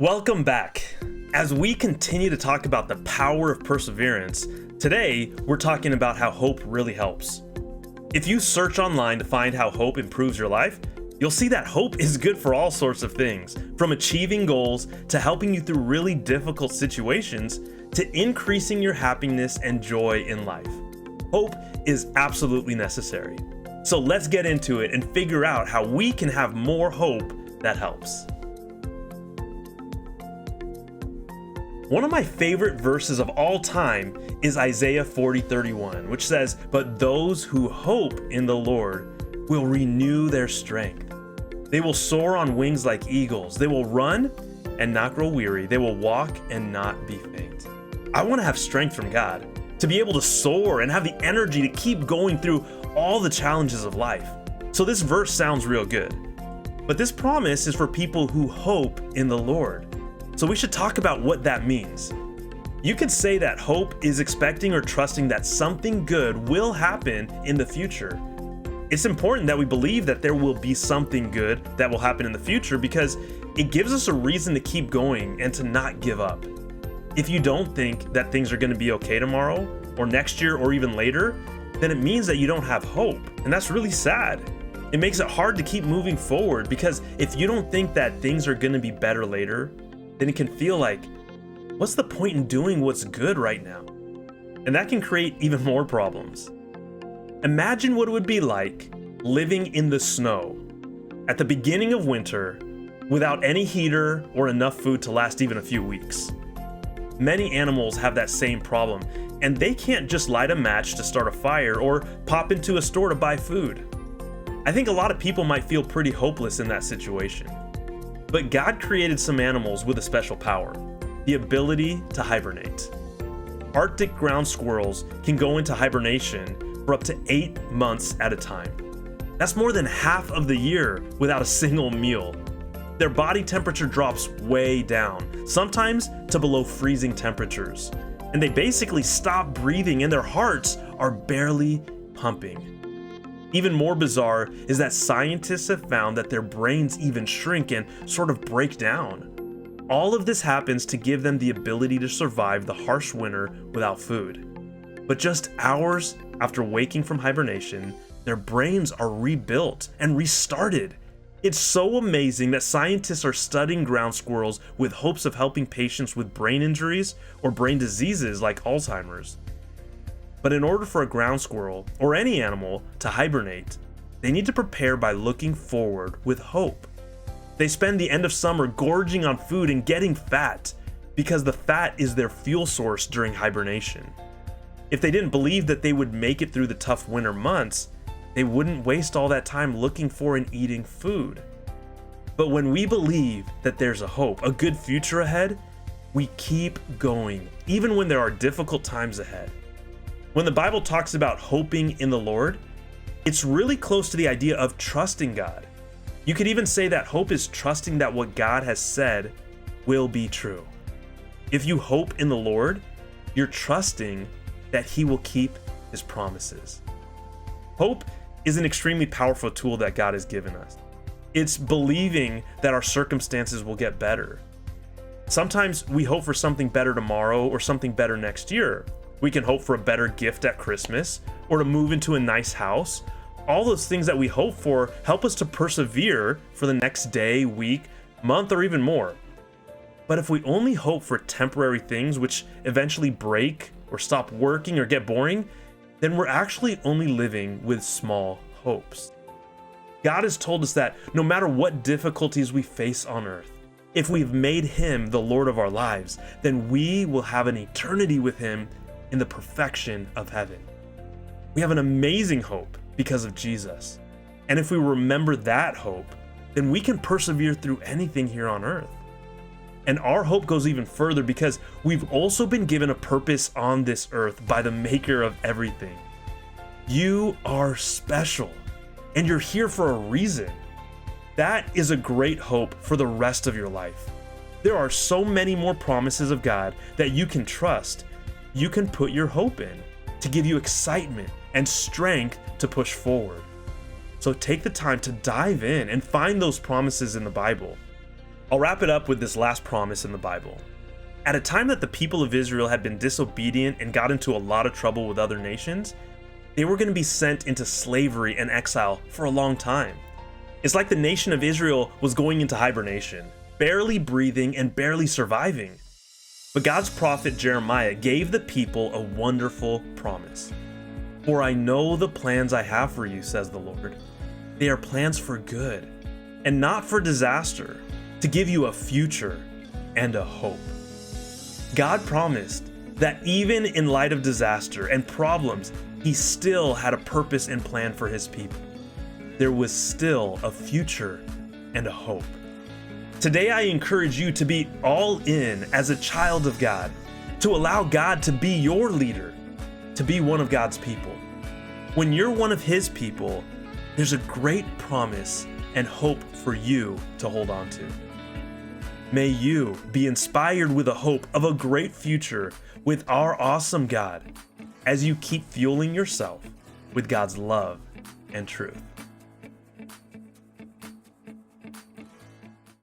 Welcome back. As we continue to talk about the power of perseverance, today we're talking about how hope really helps. If you search online to find how hope improves your life, you'll see that hope is good for all sorts of things, from achieving goals to helping you through really difficult situations to increasing your happiness and joy in life. Hope is absolutely necessary. So let's get into it and figure out how we can have more hope that helps. One of my favorite verses of all time is Isaiah 40:31, which says, "But those who hope in the Lord will renew their strength. They will soar on wings like eagles. They will run and not grow weary. They will walk and not be faint." I want to have strength from God, to be able to soar and have the energy to keep going through all the challenges of life. So this verse sounds real good. But this promise is for people who hope in the Lord. So we should talk about what that means. You could say that hope is expecting or trusting that something good will happen in the future. It's important that we believe that there will be something good that will happen in the future because it gives us a reason to keep going and to not give up. If you don't think that things are going to be okay tomorrow or next year or even later, then it means that you don't have hope. And that's really sad. It makes it hard to keep moving forward because if you don't think that things are going to be better later, then it can feel like, what's the point in doing what's good right now? And that can create even more problems. Imagine what it would be like living in the snow at the beginning of winter without any heater or enough food to last even a few weeks. Many animals have that same problem, and they can't just light a match to start a fire or pop into a store to buy food. I think a lot of people might feel pretty hopeless in that situation. But God created some animals with a special power, the ability to hibernate. Arctic ground squirrels can go into hibernation for up to 8 months at a time. That's more than half of the year without a single meal. Their body temperature drops way down, sometimes to below freezing temperatures. And they basically stop breathing and their hearts are barely pumping. Even more bizarre is that scientists have found that their brains even shrink and sort of break down. All of this happens to give them the ability to survive the harsh winter without food. But just hours after waking from hibernation, their brains are rebuilt and restarted. It's so amazing that scientists are studying ground squirrels with hopes of helping patients with brain injuries or brain diseases like Alzheimer's. But in order for a ground squirrel, or any animal, to hibernate, they need to prepare by looking forward with hope. They spend the end of summer gorging on food and getting fat, because the fat is their fuel source during hibernation. If they didn't believe that they would make it through the tough winter months, they wouldn't waste all that time looking for and eating food. But when we believe that there's a hope, a good future ahead, we keep going, even when there are difficult times ahead. When the Bible talks about hoping in the Lord, it's really close to the idea of trusting God. You could even say that hope is trusting that what God has said will be true. If you hope in the Lord, you're trusting that He will keep His promises. Hope is an extremely powerful tool that God has given us. It's believing that our circumstances will get better. Sometimes we hope for something better tomorrow or something better next year. We can hope for a better gift at Christmas or to move into a nice house. All those things that we hope for help us to persevere for the next day, week, month, or even more. But if we only hope for temporary things which eventually break or stop working or get boring, then we're actually only living with small hopes. God has told us that no matter what difficulties we face on earth, if we've made Him the Lord of our lives, then we will have an eternity with Him in the perfection of heaven. We have an amazing hope because of Jesus. And if we remember that hope, then we can persevere through anything here on earth. And our hope goes even further because we've also been given a purpose on this earth by the Maker of everything. You are special, and you're here for a reason. That is a great hope for the rest of your life. There are so many more promises of God that you can trust. You can put your hope in to give you excitement and strength to push forward. So take the time to dive in and find those promises in the Bible. I'll wrap it up with this last promise in the Bible. At a time that the people of Israel had been disobedient and got into a lot of trouble with other nations, they were going to be sent into slavery and exile for a long time. It's like the nation of Israel was going into hibernation, barely breathing and barely surviving. But God's prophet Jeremiah gave the people a wonderful promise. "For I know the plans I have for you, says the Lord. They are plans for good and not for disaster, to give you a future and a hope." God promised that even in light of disaster and problems, He still had a purpose and plan for His people. There was still a future and a hope. Today, I encourage you to be all in as a child of God, to allow God to be your leader, to be one of God's people. When you're one of His people, there's a great promise and hope for you to hold on to. May you be inspired with a hope of a great future with our awesome God as you keep fueling yourself with God's love and truth.